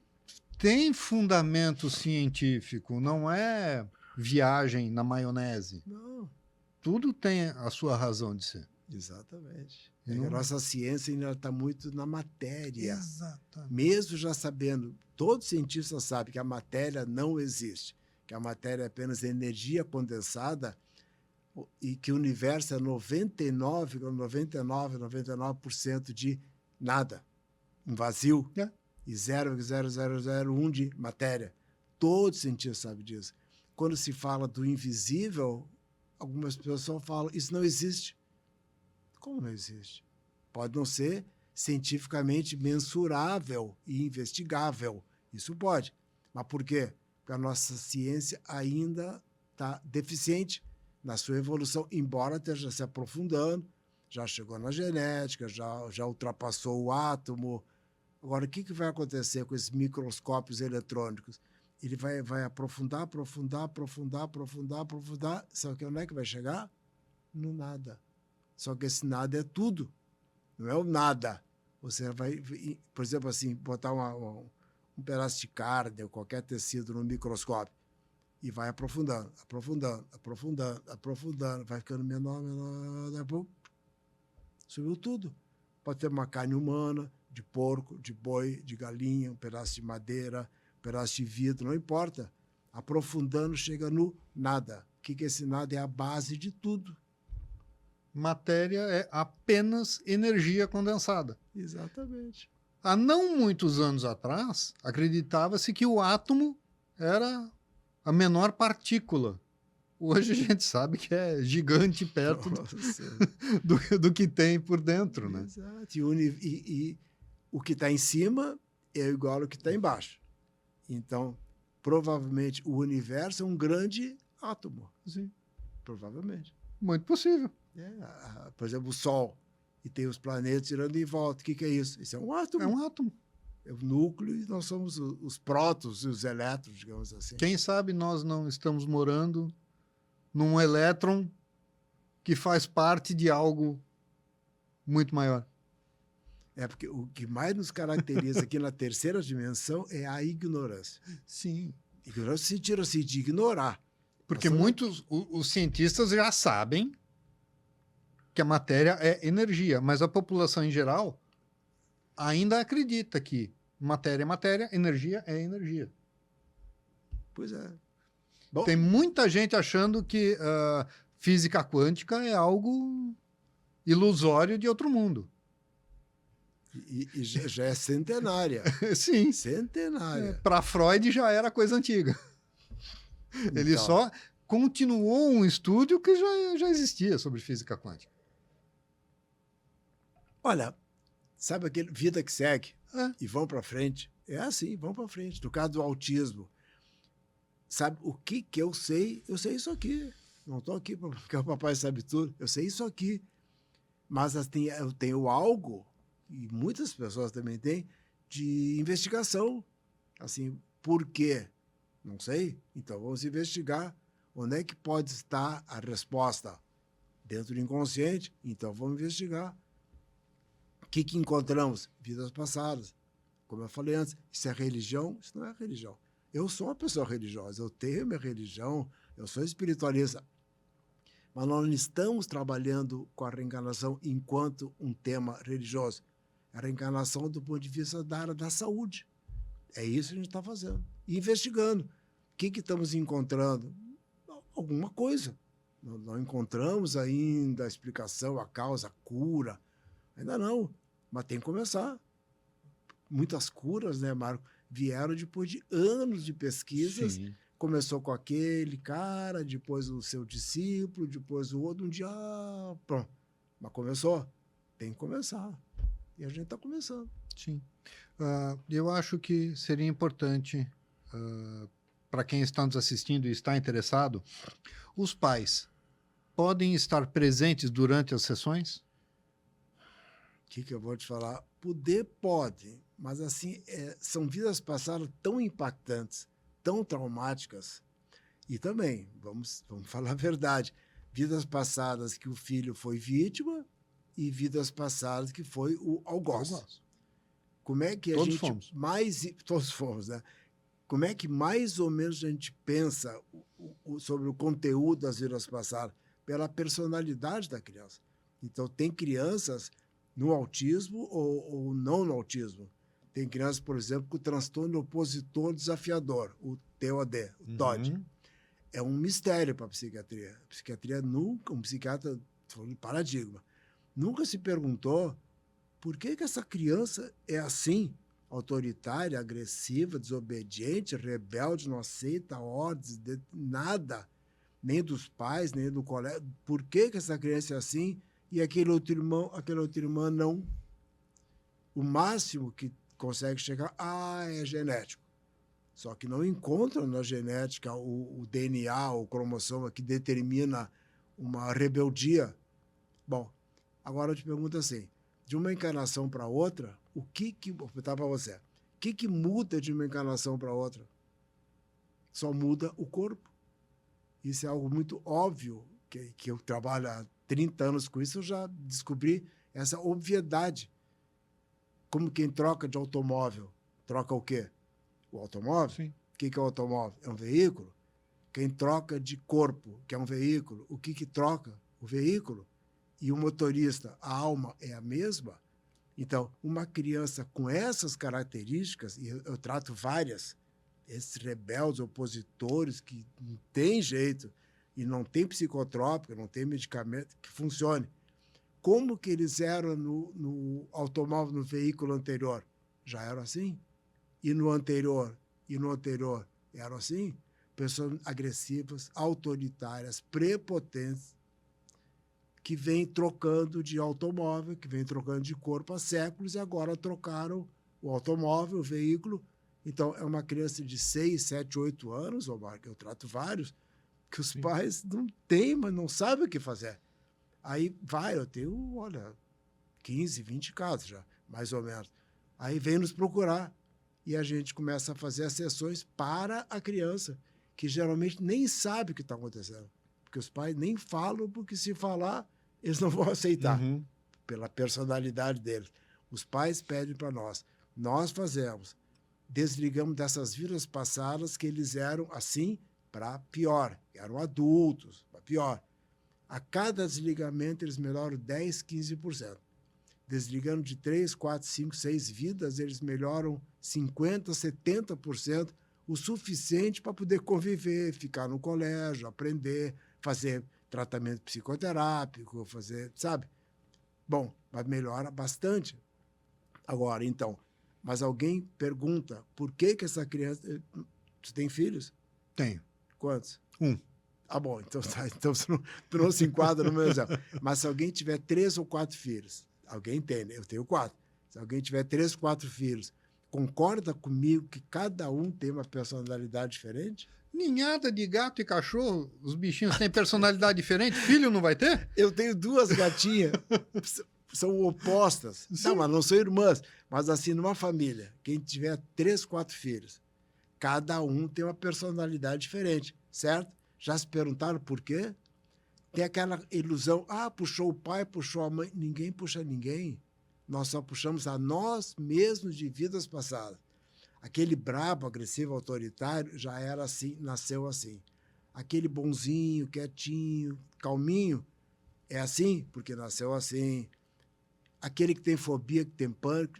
fundamento científico, não é viagem na maionese. Não. Tudo tem a sua razão de ser. Exatamente. A nossa ciência ainda está muito na matéria. Exatamente. Mesmo já sabendo, todo cientista sabe que a matéria não existe, que a matéria é apenas energia condensada e que o universo é 99% de nada, um vazio, e 0,0001 de matéria. Todo cientista sabe disso. Quando se fala do invisível, algumas pessoas falam, isso não existe. Como não existe? Pode não ser cientificamente mensurável e investigável. Isso pode. Mas por quê? Porque a nossa ciência ainda está deficiente na sua evolução, embora esteja se aprofundando, já chegou na genética, já ultrapassou o átomo. Agora, o que vai acontecer com esses microscópios eletrônicos? Ele vai aprofundar. Sabe que onde é que vai chegar? No nada. Só que esse nada é tudo, não é o nada. Você vai, por exemplo, assim, botar um pedaço de carne ou qualquer tecido no microscópio e vai aprofundando, vai ficando menor, daqui a pouco subiu tudo. Pode ter uma carne humana, de porco, de boi, de galinha, um pedaço de madeira, um pedaço de vidro, não importa. Aprofundando, chega no nada. O que é esse nada? É a base de tudo. Matéria é apenas energia condensada. Exatamente. Há não muitos anos atrás, acreditava-se que o átomo era a menor partícula. Hoje a gente sabe que é gigante perto do que tem por dentro, né? Exato. E o que está em cima é igual ao que está embaixo. Então, provavelmente, o universo é um grande átomo. Sim. Provavelmente. Muito possível. Por exemplo, o Sol. E tem os planetas girando em volta. O que é isso? Isso é um átomo. É um átomo. É o núcleo e nós somos os prótons e os elétrons, digamos assim. Quem sabe nós não estamos morando num elétron que faz parte de algo muito maior. É porque o que mais nos caracteriza aqui na terceira dimensão é a ignorância. Sim. Ignorância no sentido assim, de ignorar. Porque muitos os cientistas já sabem que a matéria é energia, mas a população em geral ainda acredita que matéria é matéria, energia é energia. Pois é. Bom, Tem muita gente achando que física quântica é algo ilusório de outro mundo. e já é centenária. Sim. Centenária. Para Freud já era coisa antiga. Ele Então, só continuou um estudo que já existia sobre física quântica. olha, sabe aquele vida que segue É. e vão para frente? É assim, vão para frente. No caso do autismo, sabe o que eu sei? Eu sei isso aqui. Não estou aqui porque o papai sabe tudo. Eu sei isso aqui. Mas assim, eu tenho algo, e muitas pessoas também têm, de investigação. Assim, por quê? Não sei. Então vamos investigar. Onde é que pode estar a resposta? Dentro do inconsciente? Então vamos investigar. O que encontramos? Vidas passadas. Como eu falei antes, isso é religião? Isso não é religião. Eu sou uma pessoa religiosa, eu tenho minha religião, eu sou espiritualista. Mas nós não estamos trabalhando com a reencarnação enquanto um tema religioso. A reencarnação do ponto de vista da área da saúde. É isso que a gente está fazendo. E investigando. O que estamos encontrando? Alguma coisa. Não encontramos ainda a explicação, a causa, a cura. Ainda não. Mas tem que começar. Muitas curas, né, Marco, vieram depois de anos de pesquisas. Sim. Começou com aquele cara, depois o seu discípulo, depois o outro, um dia, pronto. Mas começou. Tem que começar. E a gente está começando. Sim. Eu acho que seria importante, para quem está nos assistindo e está interessado, os pais podem estar presentes durante as sessões? O que eu vou te falar? Poder pode, mas assim, são vidas passadas tão impactantes, tão traumáticas. E também, vamos falar a verdade, vidas passadas que o filho foi vítima e vidas passadas que foi o algoz. Como é que Todos fomos. Todos fomos, né? Como é que mais ou menos a gente pensa sobre o conteúdo das vidas passadas? Pela personalidade da criança. Então, tem crianças no autismo ou não no autismo. Tem crianças, por exemplo, com transtorno opositor desafiador, o TOD, o TOD. É um mistério para a psiquiatria. A psiquiatria nunca, um psiquiatra falando de paradigma, nunca se perguntou por que essa criança é assim, autoritária, agressiva, desobediente, rebelde, não aceita ordens, nada, nem dos pais, nem do colégio. Por que essa criança é assim e aquela outra irmã não? O máximo que consegue chegar, é genético. Só que não encontram na genética o DNA, o cromossomo que determina uma rebeldia. Bom, agora eu te pergunto assim, de uma encarnação para outra, vou perguntar para você, o que muda de uma encarnação para outra? Só muda o corpo. Isso é algo muito óbvio, que eu trabalho há 30 anos com isso, eu já descobri essa obviedade. Como quem troca de automóvel, troca o quê? O automóvel? Sim. O que é o automóvel? É um veículo? Quem troca de corpo, que é um veículo, o que troca? O veículo. E o motorista, a alma é a mesma? Então, uma criança com essas características, e eu trato várias, esses rebeldes, opositores, que não tem jeito, e não tem psicotrópico, não tem medicamento que funcione. Como que eles eram no automóvel, no veículo anterior? Já eram assim? E no anterior? Eram assim? Pessoas agressivas, autoritárias, prepotentes, que vêm trocando de automóvel, que vêm trocando de corpo há séculos e agora trocaram o automóvel, o veículo. Então, é uma criança de 6, 7, 8 anos, Omar, que eu trato vários, que os pais não têm, mas não sabem o que fazer. Aí eu tenho, 15, 20 casos já, mais ou menos. Aí vem nos procurar e a gente começa a fazer as sessões para a criança, que geralmente nem sabe o que está acontecendo. Porque os pais nem falam, porque se falar, eles não vão aceitar, pela personalidade deles. Os pais pedem para nós. Nós fazemos. Desligamos dessas vidas passadas que eles eram assim para pior. Eram adultos, para pior. A cada desligamento, eles melhoram 10%, 15%. Desligando de 3, 4, 5, 6 vidas, eles melhoram 50%, 70%, o suficiente para poder conviver, ficar no colégio, aprender, fazer tratamento psicoterápico, fazer, sabe? Bom, mas melhora bastante. Agora, então, mas alguém pergunta, por que essa criança... Você tem filhos? Tenho. Quantos? 1. Ah, bom, então, então tu não se enquadra no meu exemplo. Mas se alguém tiver 3 ou 4 filhos, alguém tem, né? Eu tenho 4. Se alguém tiver 3, 4 filhos, concorda comigo que cada um tem uma personalidade diferente? Ninhada de gato e cachorro, os bichinhos têm personalidade diferente, filho não vai ter? Eu tenho 2 gatinhas, são opostas. Sim. Não, mas não são irmãs. Mas assim, numa família, quem tiver 3, 4 filhos, cada um tem uma personalidade diferente, certo? Já se perguntaram por quê? Tem aquela ilusão, puxou o pai, puxou a mãe. Ninguém puxa ninguém. Nós só puxamos a nós mesmos de vidas passadas. Aquele brabo, agressivo, autoritário, já era assim, nasceu assim. Aquele bonzinho, quietinho, calminho, é assim porque nasceu assim. Aquele que tem fobia, que tem pânico,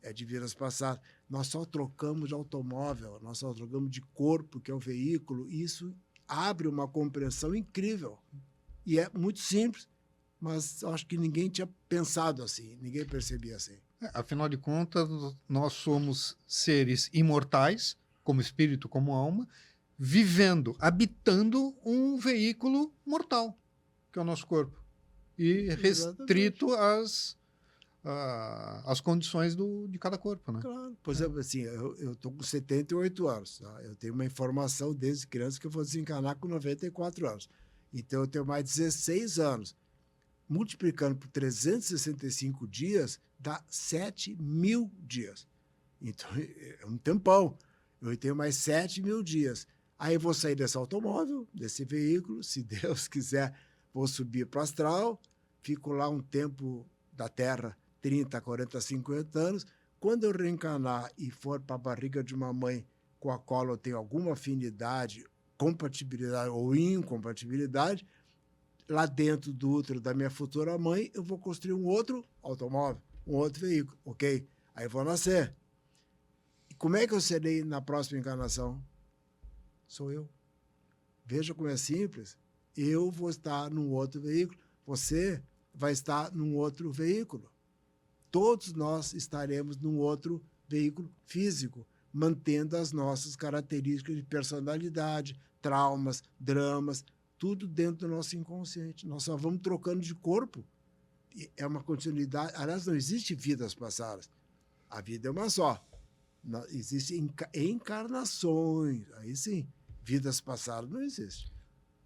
é de vidas passadas. Nós só trocamos de automóvel, nós só trocamos de corpo, que é o veículo. Isso abre uma compreensão incrível. E é muito simples, mas acho que ninguém tinha pensado assim, ninguém percebia assim. Afinal de contas, nós somos seres imortais, como espírito, como alma, vivendo, habitando um veículo mortal, que é o nosso corpo, e restrito às condições de cada corpo, né? Claro. Por exemplo, assim, eu estou com 78 anos, tá? Eu tenho uma informação desde criança que eu vou desencarnar com 94 anos. Então, eu tenho mais 16 anos. Multiplicando por 365 dias, dá 7.000 dias. Então, é um tempão. Eu tenho mais 7.000 dias. Aí eu vou sair desse automóvel, desse veículo, se Deus quiser, vou subir para o astral, fico lá um tempo da Terra, 30, 40, 50 anos. Quando eu reencarnar e for para a barriga de uma mãe com a qual eu tenho alguma afinidade, compatibilidade ou incompatibilidade, lá dentro do útero da minha futura mãe, eu vou construir um outro automóvel, um outro veículo, ok? Aí eu vou nascer. E como é que eu serei na próxima encarnação? Sou eu. Veja como é simples. Eu vou estar num outro veículo, você vai estar num outro veículo. Todos nós estaremos num outro veículo físico, mantendo as nossas características de personalidade, traumas, dramas, tudo dentro do nosso inconsciente. Nós só vamos trocando de corpo. É uma continuidade. Aliás, não existe vidas passadas. A vida é uma só. Existem encarnações. Aí sim, vidas passadas não existem.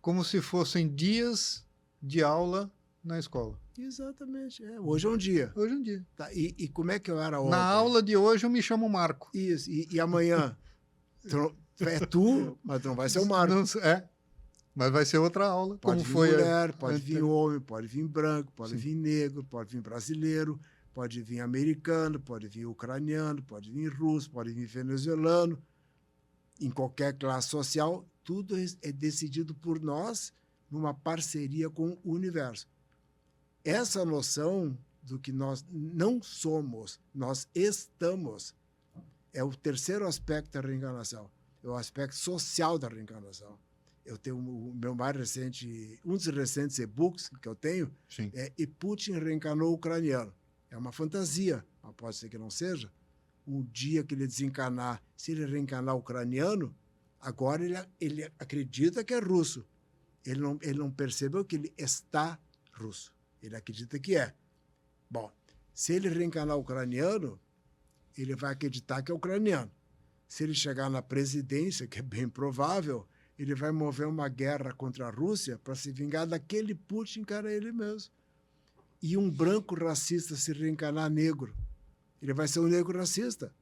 Como se fossem dias de aula na escola. Exatamente. Hoje é um dia. Hoje é um dia. Tá, e como é que eu era ontem? Na aula de hoje eu me chamo Marco. Isso. E amanhã? É tu, mas não vai ser o Marco. Não, mas vai ser outra aula. Pode como vir foi mulher, pode vir homem, pode vir branco, pode vir negro, pode vir brasileiro, pode vir americano, pode vir ucraniano, pode vir russo, pode vir venezuelano. Em qualquer classe social, tudo é decidido por nós numa parceria com o universo. Essa noção do que nós não somos, nós estamos, é o terceiro aspecto da reencarnação. É o aspecto social da reencarnação. Eu tenho o meu mais recente, um dos recentes e-books que eu tenho, E Putin reencarnou ucraniano. É uma fantasia, mas pode ser que não seja. Um dia que ele desencarnar, se ele reencarnar ucraniano, agora ele acredita que é russo. Ele não percebeu que ele está russo. Ele acredita que é. Bom, se ele reencarnar ucraniano, ele vai acreditar que é ucraniano. Se ele chegar na presidência, que é bem provável, ele vai mover uma guerra contra a Rússia para se vingar daquele Putin que era ele mesmo. E um branco racista se reencarnar negro, ele vai ser um negro racista.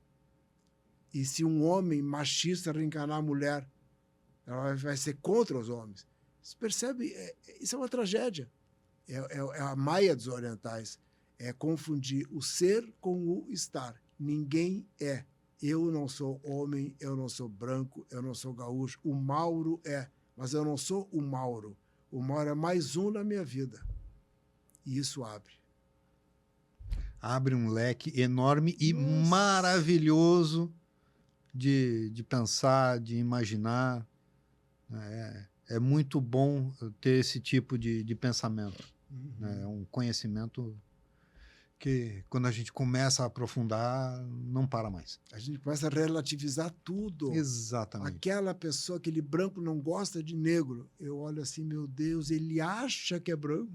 E se um homem machista reencarnar mulher, ela vai ser contra os homens. Você percebe? Isso é uma tragédia. É a Maia dos orientais. é confundir o ser com o estar. Ninguém é. Eu não sou homem, eu não sou branco, eu não sou gaúcho. O Mauro é, mas eu não sou o Mauro. O Mauro é mais um na minha vida. E isso abre. Abre um leque enorme e Nossa. maravilhoso de pensar, de imaginar. É muito bom ter esse tipo de pensamento. Né? É um conhecimento que, quando a gente começa a aprofundar, não para mais. A gente começa a relativizar tudo. Exatamente. Aquela pessoa, aquele branco não gosta de negro. Eu olho assim, meu Deus, ele acha que é branco,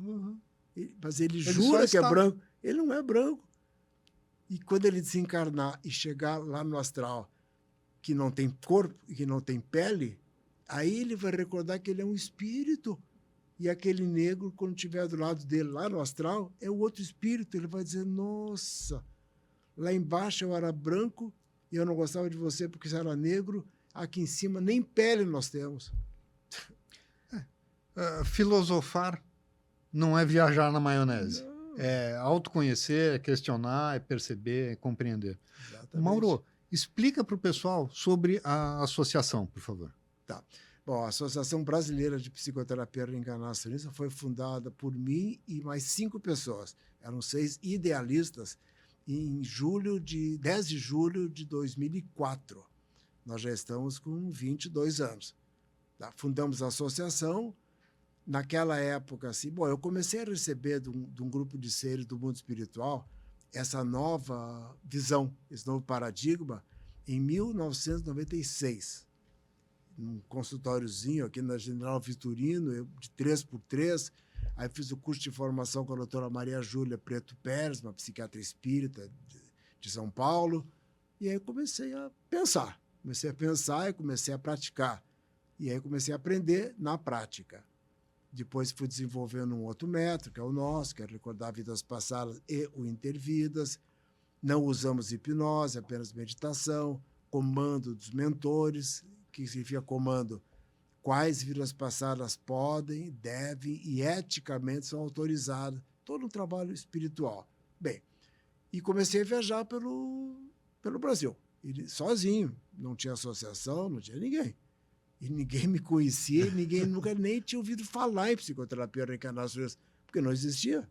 mas ele jura que é branco. Ele não é branco. E quando ele desencarnar e chegar lá no astral, que não tem corpo e que não tem pele, aí ele vai recordar que ele é um espírito. E aquele negro, quando estiver do lado dele, lá no astral, é o outro espírito. Ele vai dizer, nossa, lá embaixo eu era branco e eu não gostava de você porque você era negro. Aqui em cima nem pele nós temos. Filosofar não é viajar na maionese. Não. É autoconhecer, é questionar, é perceber, é compreender. Exatamente. Mauro, explica para o pessoal sobre a associação, por favor. Tá. Bom, a Associação Brasileira de Psicoterapia Reencarnacionista foi fundada por mim e mais 5 pessoas. Eram 6 idealistas em 10 de julho de 2004. Nós já estamos com 22 anos. Tá? Fundamos a associação. Naquela época, assim, bom, eu comecei a receber de um grupo de seres do mundo espiritual essa nova visão, esse novo paradigma, em 1996. Num consultóriozinho aqui na General Vitorino, de 3x3. Aí fiz o curso de formação com a doutora Maria Júlia Preto Pérez, uma psiquiatra espírita de São Paulo. E aí comecei a pensar. Comecei a pensar e comecei a praticar. E aí comecei a aprender na prática. Depois fui desenvolvendo um outro método, que é o nosso, que é recordar vidas passadas e o intervidas. Não usamos hipnose, apenas meditação, comando dos mentores, que significa comando, quais vidas passadas podem, devem e eticamente são autorizadas. Todo um trabalho espiritual. Bem, e comecei a viajar pelo Brasil, sozinho. Não tinha associação, não tinha ninguém. E ninguém me conhecia, ninguém nunca nem tinha ouvido falar em psicoterapia reencarnacionista, porque não existia.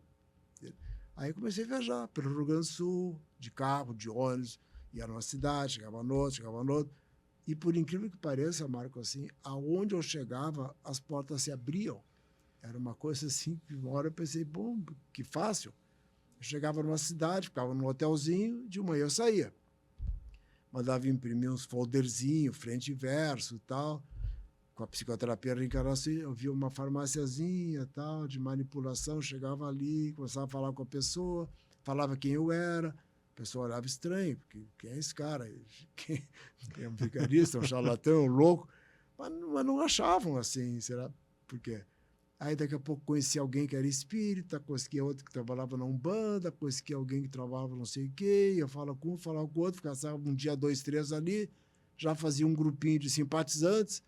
Aí comecei a viajar pelo Rio Grande do Sul, de carro, de ônibus, ia numa cidade, chegava no outro. E por incrível que pareça, Marco, assim, aonde eu chegava, as portas se abriam. Era uma coisa assim, que uma hora eu pensei, bom, que fácil. Eu chegava numa cidade, ficava num hotelzinho, de manhã eu saía. Mandava imprimir uns folderzinhos, frente e verso e tal. Com a psicoterapia reencarnacionista, eu via uma farmáciazinha tal, de manipulação, chegava ali, começava a falar com a pessoa, falava quem eu era, a pessoa olhava estranho, porque quem é esse cara? Quem é um vigarista, um charlatão, um louco? Mas não achavam assim, será? Por quê? Aí daqui a pouco conhecia alguém que era espírita, conhecia outro que trabalhava na Umbanda, conhecia alguém que trabalhava não sei o quê, ia falar com um, falava com o outro, ficava um dia, 2, 3 ali, já fazia um grupinho de simpatizantes,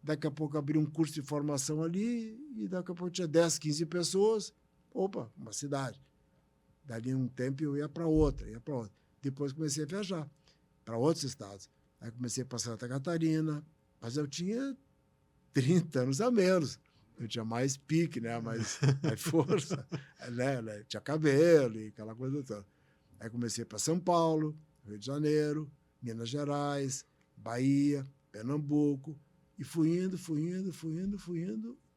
daqui a pouco abria um curso de formação ali, e daqui a pouco tinha 10, 15 pessoas. Opa, uma cidade. Dali um tempo eu ia para outra. Depois comecei a viajar para outros estados. Aí comecei para Santa Catarina, mas eu tinha 30 anos a menos. Eu tinha mais pique, né? mais força, né? Tinha cabelo e aquela coisa toda. Aí comecei para São Paulo, Rio de Janeiro, Minas Gerais, Bahia, Pernambuco, e fui indo,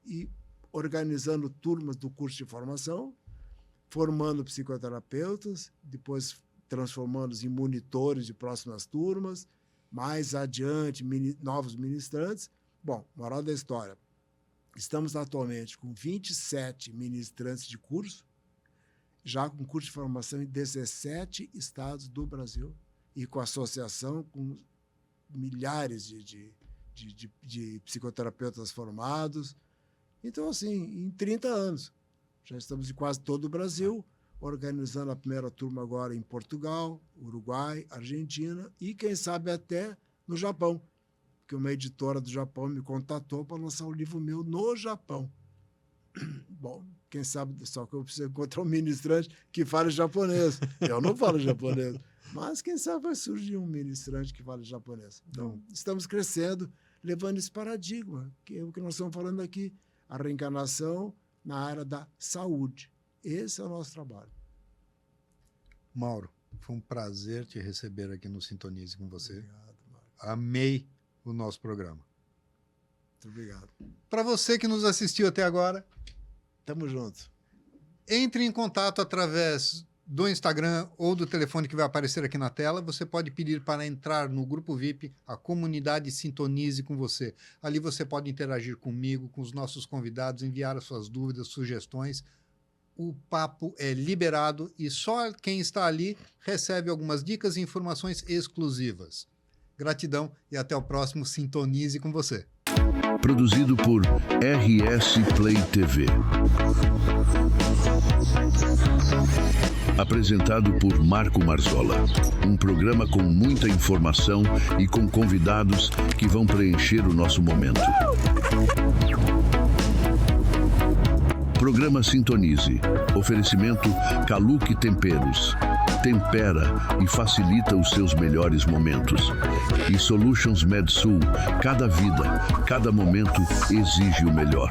e organizando turmas do curso de formação, formando psicoterapeutas, depois transformando-os em monitores de próximas turmas, mais adiante, novos ministrantes. Bom, moral da história, estamos atualmente com 27 ministrantes de curso, já com curso de formação em 17 estados do Brasil, e com associação com milhares de psicoterapeutas formados. Então, assim, em 30 anos, já estamos em quase todo o Brasil, organizando a primeira turma agora em Portugal, Uruguai, Argentina e, quem sabe, até no Japão, porque uma editora do Japão me contatou para lançar um livro meu no Japão. Bom, Quem sabe, só que eu preciso encontrar um ministrante que fale japonês. Eu não falo japonês. Mas quem sabe vai surgir um ministrante que fale japonês. Então, estamos crescendo, levando esse paradigma, que é o que nós estamos falando aqui, a reencarnação na área da saúde. Esse é o nosso trabalho. Mauro, foi um prazer te receber aqui no Sintonize com você. Obrigado, Marco. Amei o nosso programa. Muito obrigado. Para você que nos assistiu até agora, Tamo junto. entre em contato através do Instagram ou do telefone que vai aparecer aqui na tela. Você pode pedir para entrar no grupo VIP, a comunidade Sintonize com você. Ali você pode interagir comigo, com os nossos convidados, enviar as suas dúvidas, sugestões. O papo é liberado e só quem está ali recebe algumas dicas e informações exclusivas. Gratidão e até o próximo Sintonize com você. Produzido por RS Play TV. Apresentado por Marco Marzola. Um programa com muita informação e com convidados que vão preencher o nosso momento. Programa Sintonize. Oferecimento Caluque Temperos. Tempera e facilita os seus melhores momentos. E Solutions MedSul. Cada vida, cada momento exige o melhor.